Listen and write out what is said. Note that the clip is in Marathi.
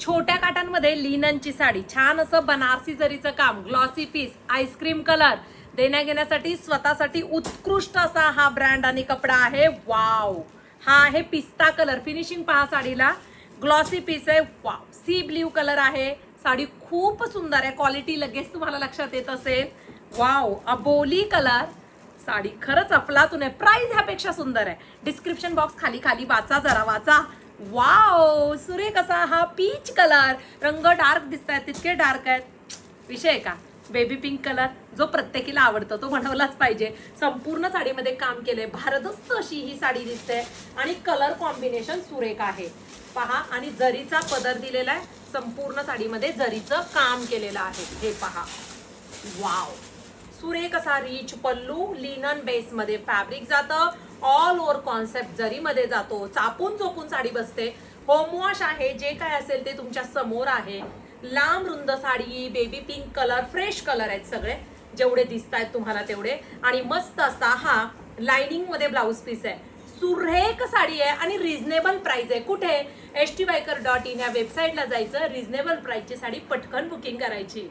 छोट्या काटांमध्ये लिननची साडी, छान असं बनारसी जरीचं काम, ग्लॉसी पीस, आईस्क्रीम कलर देण्या घेण्यासाठी स्वतःसाठी उत्कृष्ट असा हा ब्रँड आणि कपडा आहे. वाव, हा आहे पिस्ता कलर. फिनिशिंग पहा साडीला, ग्लॉसी पीस आहे. वाव, सी ब्ल्यू कलर आहे. साडी खूप सुंदर आहे, क्वालिटी लगेच तुम्हाला लक्षात येत असेल. वाव, अबोली कलर. साडी खरंच अफलातून आहे. प्राइस ह्यापेक्षा सुंदर आहे. डिस्क्रिप्शन बॉक्स खाली खाली वाचा, जरा वाचा. वाव, सुरेख असा हा पीच कलर. रंग डार्क दिसत आहेत, तितके डार्क आहेत. विषय आहे का? बेबी पिंक कलर जो प्रत्येकीला आवडतो तो बनवलाच पाहिजे. संपूर्ण साडीमध्ये काम केलंय, भारदस्त अशी ही साडी दिसते आणि कलर कॉम्बिनेशन सुरेख आहे पहा. आणि जरीचा पदर दिलेला आहे, संपूर्ण साडीमध्ये जरीचं काम केलेलं आहे. हे पहा, वाव, सुरेख असा रिच पल्लू. लिनन बेस मध्ये फॅब्रिक जातं. ऑल ओव्हर कॉन्सेप्ट जरीमध्ये जातो. चापून चोपून साडी बसते. होम वॉश आहे, जे काय असेल ते तुमच्या समोर आहे. लांब रुंद sari, baby pink colour, fresh colour आहेत सगळे, जेवढे दिसत आहेत तुम्हाला तेवढे. आणि मस्त असा हा लाइनिंग मध्ये ब्लाउज पीस आहे. सुरेख साडी आहे आणि रिझनेबल प्राइस आहे. कुठे? htbiker.in या वेबसाईटला जायचं, रिझनेबल प्राइसची साडी पटकन बुकिंग करायची.